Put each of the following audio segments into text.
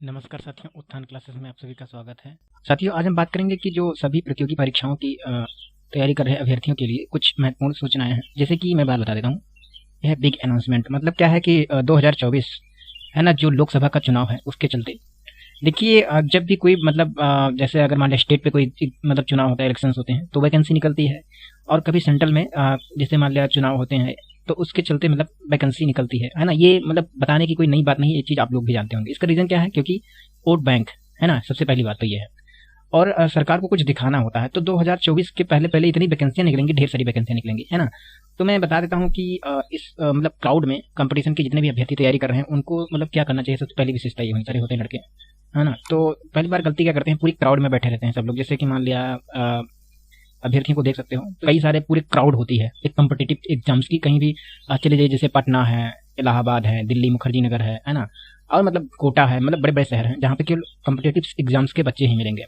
नमस्कार साथियों, उत्थान क्लासेस में आप सभी का स्वागत है। साथियों, आज हम बात करेंगे कि जो सभी प्रतियोगी परीक्षाओं की तैयारी कर रहे अभ्यर्थियों के लिए कुछ महत्वपूर्ण सूचनाएं हैं। जैसे कि मैं बात बता देता हूँ, यह बिग अनाउंसमेंट मतलब क्या है कि 2024 है ना, जो लोकसभा का चुनाव है उसके चलते देखिए, जब भी कोई मतलब जैसे अगर मान लिया स्टेट पे कोई मतलब चुनाव होता है, इलेक्शंस होते हैं तो वैकेंसी निकलती है। और कभी सेंट्रल में जैसे मान लिया चुनाव होते हैं तो उसके चलते मतलब वैकेंसी निकलती है ना। ये मतलब बताने की कोई नई बात नहीं है, ये चीज़ आप लोग भी जानते होंगे। इसका रीज़न क्या है? क्योंकि वोट बैंक है ना, सबसे पहली बात तो ये है। और सरकार को कुछ दिखाना होता है, तो 2024 के पहले पहले इतनी वैकेंसियां निकलेंगी, ढेर सारी वैकेंसियां निकलेंगी, है ना। तो मैं बता देता हूँ कि इस मतलब क्राउड में कंपटीशन के जितने भी अभ्यर्थी तैयारी कर रहे हैं उनको मतलब क्या करना चाहिए। सबसे पहली विशेषता ये होनी चाहिए, होते हैं लड़के, है ना। तो पहली बार गलती क्या करते हैं, पूरी क्राउड में बैठे रहते हैं सब लोग। जैसे कि मान लिया अभ्यर्थियों को देख सकते हो, तो कई सारे पूरी क्राउड होती है एक कम्पिटिटिव एग्जाम्स की। कहीं भी चले जाइए, जैसे पटना है, इलाहाबाद है, दिल्ली मुखर्जी नगर है ना। और मतलब कोटा है, मतलब बड़े बड़े शहर हैं जहाँ पे केवल कम्पिटिटिव एग्जाम्स के बच्चे ही मिलेंगे।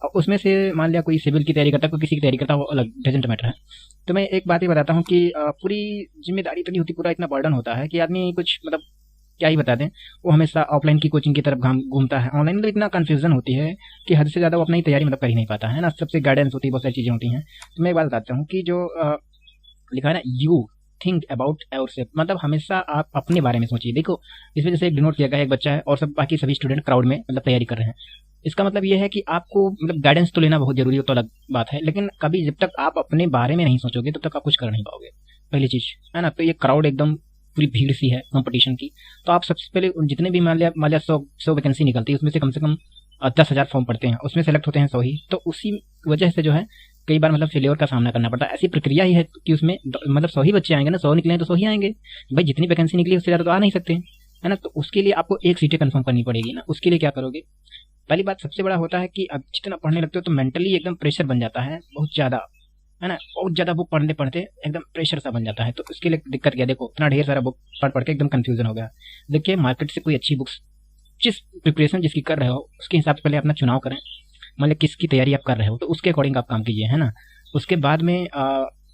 और उसमें से मान लिया कोई सिविल की तैयारी करता है, कोई किसी की तैयारी करता है, वो अलग डजेंट मैटर है। तो मैं एक बात ही बताता हूँ कि पूरी जिम्मेदारी इतनी होती, पूरा इतना बर्डन होता है कि आदमी कुछ मतलब क्या ही बता दें। वो हमेशा ऑफलाइन की कोचिंग की तरफ घूमता है। ऑनलाइन में तो इतना कन्फ्यूजन होती है कि हद से ज़्यादा वो अपनी तैयारी मतलब कर ही नहीं पाता है ना। सबसे गाइडेंस होती है, बहुत सारी चीज़ें होती हैं। तो मैं एक बात बताता हूँ कि जो लिखा है ना, you think about your self, मतलब हमेशा आप अपने बारे में सोचिए। देखो, इस वजह से एक डिनोट किया गया, एक बच्चा है और सब बाकी सभी स्टूडेंट क्राउड में मतलब तैयारी कर रहे हैं। इसका मतलब ये है कि आपको मतलब गाइडेंस तो लेना बहुत जरूरी हो, तो अलग बात है, लेकिन कभी जब तक आप अपने बारे में नहीं सोचोगे तब तक आप कुछ कर नहीं पाओगे, पहली चीज, है ना। तो ये क्राउड एकदम पूरी भीड़ सी है कंपटीशन की। तो आप सबसे पहले जितने भी मान लिया 100 वैकेंसी निकलती है, उसमें से कम 10,000 फॉर्म पड़ते हैं, उसमें सेलेक्ट होते हैं 100 ही। तो उसी वजह से जो है कई बार मतलब फेलियर का सामना करना पड़ता है। ऐसी प्रक्रिया ही है कि उसमें मतलब 100 ही बच्चे आएंगे ना, 100 निकले तो 100 ही आएंगे भाई। जितनी वैकेंसी निकली उससे ज़्यादा तो आ नहीं सकते, है ना। तो उसके लिए आपको एक सीटें कंफर्म करनी पड़ेगी ना। उसके लिए क्या करोगे? पहली बात, सबसे बड़ा होता है कि अब जितना पढ़ने लगते हो तो मेंटली एकदम प्रेशर बन जाता है बहुत ज़्यादा, है ना। बहुत ज़्यादा बुक पढ़ते पढ़ते एकदम प्रेशर सा बन जाता है। तो उसके लिए दिक्कत क्या, देखो इतना ढेर सारा बुक पढ़ पढ़ के एकदम कंफ्यूजन हो गया। देखिए, मार्केट से कोई अच्छी बुक्स, जिस प्रिपरेशन जिसकी कर रहे हो उसके हिसाब से पहले अपना चुनाव करें। मतलब किसकी तैयारी आप कर रहे हो तो उसके अकॉर्डिंग आप काम कीजिए, है ना। उसके बाद में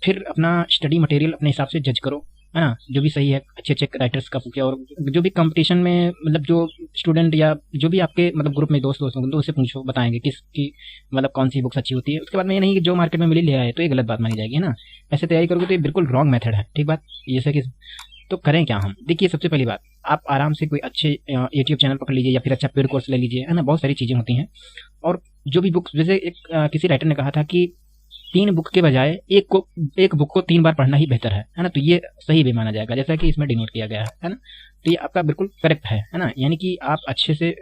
फिर अपना स्टडी मटेरियल अपने हिसाब से जज करो, है ना। जो भी सही है, अच्छे अच्छे राइटर्स का पूछे। और जो भी कंपटीशन में मतलब जो स्टूडेंट या जो भी आपके मतलब ग्रुप में दोस्त होंगे तो उससे पूछो, बताएंगे किसकी मतलब कौन सी बुक्स अच्छी होती है। उसके बाद में ये नहीं कि जो मार्केट में मिली ले आए तो ये गलत बात मानी जाएगी, है ना। ऐसे तैयारी करोगे तो ये बिल्कुल रॉन्ग मेथड है, ठीक बात। जैसे कि तो करें क्या हम? देखिए, सबसे पहली बात, आप आराम से कोई अच्छे यूट्यूब चैनल पकड़ लीजिए या फिर अच्छा पेड कोर्स ले लीजिए, है ना। बहुत सारी चीज़ें होती हैं। और जो भी बुक्स, जैसे एक किसी राइटर ने कहा था कि 3 बुक के बजाय एक बुक को 3 बार पढ़ना ही बेहतर है ना। तो ये सही भी माना जाएगा, जैसा कि इसमें डिनोट किया गया है ना। तो ये आपका बिल्कुल करेक्ट है ना। यानी कि आप अच्छे से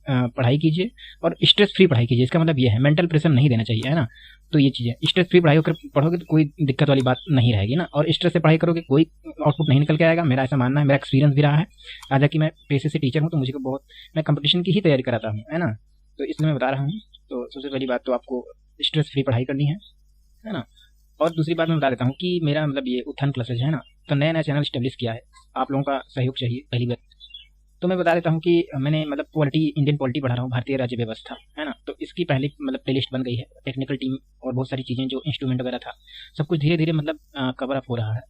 पढ़ाई कीजिए और स्ट्रेस फ्री पढ़ाई कीजिए। इसका मतलब ये है, मेंटल प्रेशर नहीं देना चाहिए, है ना। तो ये चीज़ है, स्ट्रेस फ्री पढ़ाई होकर पढ़ोगे तो कोई दिक्कत वाली बात नहीं रहेगी ना। और स्ट्रेस से पढ़ाई करोगे कोई आउटपुट नहीं निकल के आएगा, मेरा ऐसा मानना है। मेरा एक्सपीरियंस भी रहा है। हालांकि मैं पेशे से टीचर हूँ तो मुझे को बहुत, मैं कंपटीशन की ही तैयारी कराता हूँ, है ना। तो इसलिए मैं बता रहा हूँ। तो सबसे पहली बात तो आपको स्ट्रेस फ्री पढ़ाई करनी है ना। और दूसरी बात मैं बता देता हूँ कि मेरा मतलब ये उत्थान क्लासेज है ना, तो नया नया चैनल स्टेब्लिश किया है, आप लोगों का सहयोग चाहिए पहली बात। तो मैं बता देता हूँ कि मैंने मतलब पॉलिटी, इंडियन पॉलिटी पढ़ा रहा हूँ, भारतीय राज्य व्यवस्था, है ना। तो इसकी पहले मतलब प्लेलिस्ट बन गई है, टेक्निकल टीम और बहुत सारी चीज़ें, जो इंस्ट्रूमेंट वगैरह था, सब कुछ धीरे धीरे मतलब कवर अप हो रहा है।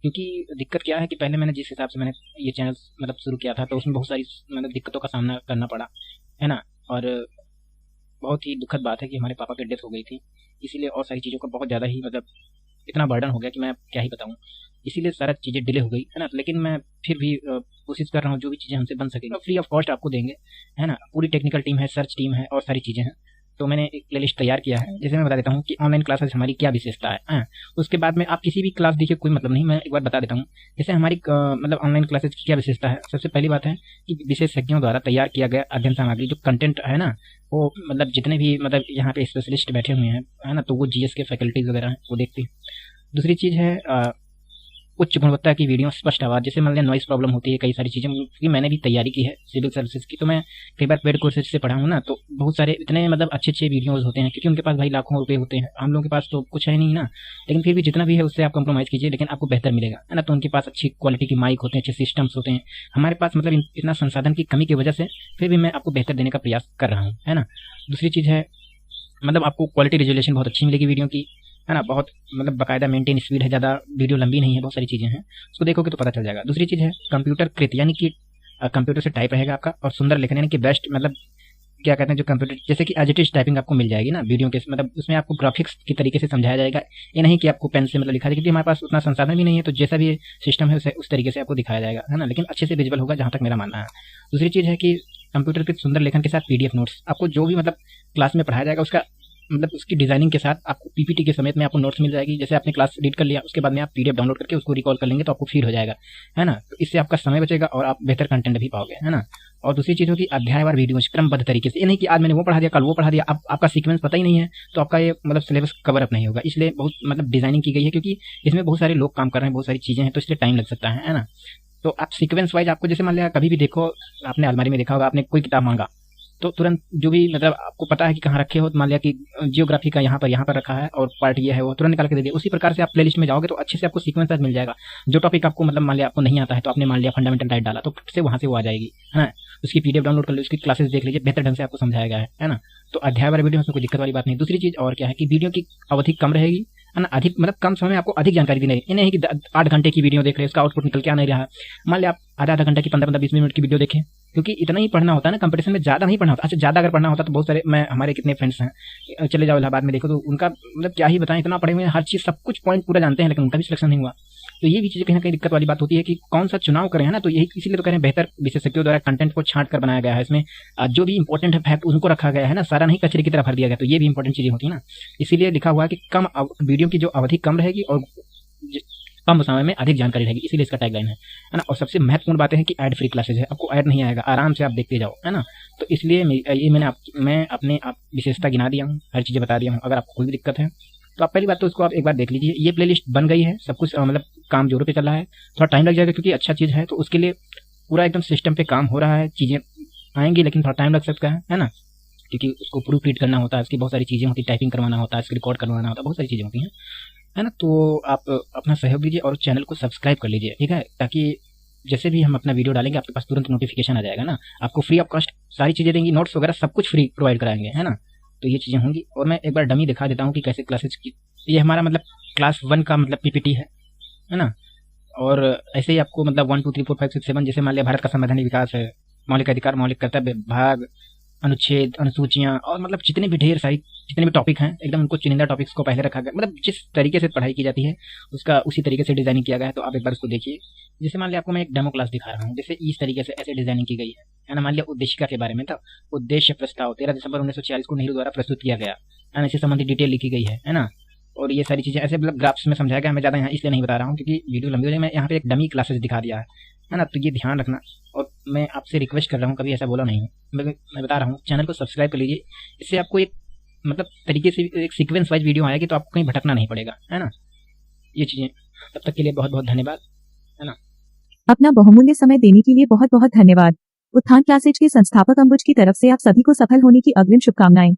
क्योंकि दिक्कत क्या है कि पहले मैंने जिस हिसाब से मैंने ये चैनल मतलब शुरू किया था तो उसमें बहुत सारी मतलब दिक्कतों का सामना करना पड़ा, है ना। और बहुत ही दुखद बात है कि हमारे पापा की डेथ हो गई थी, इसीलिए और सारी चीज़ों का बहुत ज़्यादा ही मतलब इतना बर्डन हो गया कि मैं क्या ही बताऊँ। इसीलिए सारा चीज़ें डिले हो गई, है ना। लेकिन मैं फिर भी कोशिश कर रहा हूँ, जो भी चीज़ें हमसे बन सकेंगी फ्री ऑफ कॉस्ट आपको देंगे, है ना। पूरी टेक्निकल टीम है, सर्च टीम है और सारी चीज़ें हैं। तो मैंने एक प्लेलिस्ट तैयार किया है। जैसे मैं बता देता हूँ कि ऑनलाइन क्लासेस हमारी क्या विशेषता है। उसके बाद में आप किसी भी क्लास देखिए, कोई मतलब नहीं, मैं एक बार बता देता हूँ। जैसे हमारी मतलब ऑनलाइन क्लासेस की क्या विशेषता है। सबसे पहली बात है कि विशेषज्ञों द्वारा तैयार किया गया अध्ययन सामग्री, जो कंटेंट है ना, वो मतलब जितने भी मतलब यहाँ पे स्पेशलिस्ट बैठे हुए हैं, है ना, तो वो जीएस के फैकल्टीज वगैरह हैं, वो देखते हैं। दूसरी चीज़ है उच्च गुणवत्ता की वीडियो, स्पष्ट आवाज़। जैसे मान लिया नॉइस प्रॉब्लम होती है, कई सारी चीज़ें, क्योंकि मैंने भी तैयारी की है सिविल सर्विसेज की, तो मैं कई बार पेड कोर्सेज से पढ़ा हूँ ना। तो बहुत सारे इतने मतलब अच्छे अच्छे वीडियोज़ होते हैं, क्योंकि उनके पास भाई लाखों रुपए होते हैं, हम लोगों के पास तो कुछ है नहीं ना। लेकिन फिर भी जितना भी है उससे आप कंप्रोमाइज़ कीजिए, लेकिन आपको बेहतर मिलेगा, है ना। तो उनके पास अच्छी क्वालिटी की माइक होते हैं, अच्छे सिस्टम्स होते हैं। हमारे पास मतलब इतना संसाधन की कमी की वजह से फिर भी मैं आपको बेहतर देने का प्रयास कर रहा हूँ, है ना। दूसरी चीज़ है मतलब आपको क्वालिटी रिजोल्यूशन बहुत अच्छी मिलेगी वीडियो की, है ना। बहुत मतलब बाकायदा मेंटेन स्पीड है, ज़्यादा वीडियो लंबी नहीं है, बहुत सारी चीज़ें हैं, उसको देखोगे तो पता चल जाएगा। दूसरी चीज़ है कंप्यूटर कृत, यानी कि कंप्यूटर से टाइप रहेगा आपका, और सुंदर लेखन यानी कि बेस्ट मतलब क्या कहते हैं जो कंप्यूटर जैसे कि एज इट इज टाइपिंग आपको मिल जाएगी ना वीडियो के, मतलब उसमें आपको ग्राफिक्स की तरीके से समझाया जाएगा। ये नहीं कि आपको पेन से मतलब लिखा जाएगा, क्योंकि हमारे पास उतना संसाधन भी नहीं है, तो जैसा भी सिस्टम है उस तरीके से आपको दिखाया जाएगा, है ना, लेकिन अच्छे से विजुअल होगा, जहाँ तक मेरा मानना है। दूसरी चीज़ है कि कंप्यूटर के सुंदर लेखन के साथ पीडीएफ नोट्स, आपको जो भी मतलब क्लास में पढ़ाया जाएगा उसका मतलब उसकी डिजाइनिंग के साथ आपको पीपीटी के समेत में आपको नोट्स मिल जाएगी। जैसे आपने क्लास रीड कर लिया, उसके बाद में आप पीडीएफ डाउनलोड करके उसको रिकॉल कर लेंगे तो आपको फील हो जाएगा, है ना। तो इससे आपका समय बचेगा और आप बेहतर कंटेंट भी पाओगे, है ना। और दूसरी चीज़ होगी अध्यायवार वीडियो क्रमबद्ध तरीके से, ये नहीं कि आज मैंने वो पढ़ा दिया कल वो पढ़ा दिया, आपका सीक्वेंस पता ही नहीं है तो आपका ये मतलब सिलेबस कवर अप नहीं होगा। इसलिए बहुत मतलब डिजाइनिंग की गई है, क्योंकि इसमें बहुत सारे लोग काम कर रहे हैं, बहुत सारी चीज़ें हैं, तो इसलिए टाइम लग सकता है ना। तो आप सीक्वेंस वाइज आपको जैसे मान लिया कभी भी देखो, आपने अलमारी में देखा होगा, आपने कोई किताब मांगा तो तुरंत जो भी मतलब आपको पता है कि कहाँ रखे हो, तो मान लिया कि जियोग्राफी का यहाँ पर रखा है और पार्ट ये है वो तुरंत निकाल के दे दिया। उसी प्रकार से आप प्लेलिस्ट में जाओगे तो अच्छे से आपको सीक्वेंस मिल जाएगा। जो टॉपिक आपको मतलब मान लिया आपको नहीं आता है, तो आपने मान लिया फंडामेंटल राइट डाला तो से वहाँ से वो आ जाएगी, है ना। उसकी पीडीएफ डाउनलोड कर लो, उसकी क्लासेस देख लीजिए, बेहतर ढंग से आपको समझाया गया है ना। तो अध्याय वाले वीडियो में कोई दिक्कत वाली बात नहीं। दूसरी चीज़ और क्या है कि वीडियो की अवधि कम रहेगी, है ना, अधिक मतलब कम समय में आपको अधिक जानकारी दी नहीं। ये नहीं कि 8 घंटे की वीडियो देख रहे हैं उसका आउटपुट निकल के आ नहीं रहा। मान लिया आप आधा घंटा की 15-20 मिनट की वीडियो देखें, क्योंकि इतना ही पढ़ना होता है ना, कंपटीशन में ज़्यादा नहीं पढ़ना होता। अच्छा ज़्यादा अगर पढ़ना होता तो बहुत सारे हमारे कितने फ्रेंड्स हैं, चले जाओ इलाहाबाद में देखो तो उनका मतलब क्या ही बताएं, इतना पढ़े हुए हैं, हर चीज़ सब कुछ पॉइंट पूरा जानते हैं, लेकिन उनका भी सिलेक्शन नहीं हुआ। तो ये भी चीज़ें कहीं ना कहीं दिक्कत वाली बात होती है कि कौन सा चुनाव करें, है ना। तो यही इसीलिए तो कह रहे हैं बेहतर विशेषज्ञों द्वारा कंटेंट को छांट कर बनाया गया है। इसमें जो भी इंपॉर्टेंट है फैक्ट उनको रखा गया है ना, सारा नहीं कचरे की तरह भर दिया गया। तो ये भी इंपॉर्टेंट चीज़ें होती है ना, इसीलिए लिखा हुआ है कि कम वीडियो की जो अवधि कम रहेगी और कम समय में अधिक जानकारी रहेगी, इसीलिए इसका टैगलाइन है ना। और सबसे महत्वपूर्ण बातें हैं कि ऐड फ्री क्लासेज है, आपको ऐड नहीं आएगा, आराम से आप देखते जाओ, है ना। तो इसलिए ये मैं अपने आप विशेषता गिना दिया हूँ, हर चीज़ें बता दिया हूँ। अगर आपको कोई भी दिक्कत है तो आप पहली बात तो उसको आप एक बार देख लीजिए। ये प्लेलिस्ट बन गई है, सब कुछ मतलब काम जोरों पे चल रहा है, थोड़ा टाइम लग जाएगा क्योंकि अच्छा चीज़ है, तो उसके लिए पूरा एकदम सिस्टम पे काम हो रहा है। चीज़ें आएंगी लेकिन थोड़ा टाइम लग सकता है ना, क्योंकि उसको प्रूफ रीड करना होता है, इसकी बहुत सारी चीज़ें होती है, टाइपिंग करवाना होता है, इसको रिकॉर्ड करवाना होता है, बहुत सारी चीज़ें होती हैं, है ना। तो आप अपना सहयोग दीजिए और चैनल को सब्सक्राइब कर लीजिए, ठीक है, ताकि जैसे भी हम अपना वीडियो डालेंगे आपके पास तुरंत नोटिफिकेशन आ जाएगा ना। आपको फ्री ऑफ कॉस्ट सारी चीज़ें देंगी, नोट्स वगैरह सब कुछ फ्री प्रोवाइड कराएंगे, है ना। तो ये चीज़ें होंगी। और मैं एक बार डमी दिखा देता हूँ कि कैसे क्लासेज की, ये हमारा मतलब क्लास 1 का मतलब पीपीटी है ना। और ऐसे ही आपको मतलब 1 2 3 4 5 6 7 जैसे मान लिया भारत का संवैधानिक विकास है, मौलिक अधिकार, मौलिक कर्तव्य, भाग, अनुच्छेद, अनुसूचियाँ, और मतलब जितने भी ढेर सारी जितने भी टॉपिक हैं एकदम उनको चुनिंदा टॉपिक्स को पहले रखा गया, मतलब जिस तरीके से पढ़ाई की जाती है उसका उसी तरीके से डिजाइनिंग किया गया है। तो आप एक बार उसको देखिए। जैसे मान लिया आपको मैं एक डेमो क्लास दिखा रहा हूँ, जैसे इस तरीके से ऐसे डिजाइनिंग की गई है ना। मान लिया उद्देशिका के बारे में था, उद्देश्य प्रस्ताव 13 दिसंबर 1946 को नेहरू द्वारा प्रस्तुत किया गया, इससे संबंधित डिटेल लिखी गई है ना। और ये सारी चीज़ें ऐसे मतलब ग्राफ्स में समझाया गया। मैं ज़्यादा यहाँ इसलिए नहीं बता रहा हूँ क्योंकि वीडियो लंबी हो जाए, मैं यहाँ पे एक डमी क्लासेस दिखा दिया है ना। तो ये ध्यान रखना, और मैं आपसे रिक्वेस्ट कर रहा हूँ, कभी ऐसा बोला नहीं हूँ, मैं बता रहा हूँ, चैनल को सब्सक्राइब कर लीजिए। इससे आपको एक मतलब तरीके से एक सीक्वेंस वाइज वीडियो आएगी, तो आपको कहीं भटकना नहीं पड़ेगा, है ना। ये चीज़ें, तब तक के लिए बहुत बहुत धन्यवाद, है ना। अपना बहुमूल्य समय देने के लिए बहुत बहुत धन्यवाद। उत्थान क्लासेज के संस्थापक अंबुज की तरफ से आप सभी को सफल होने की अग्रिम शुभकामनाएं।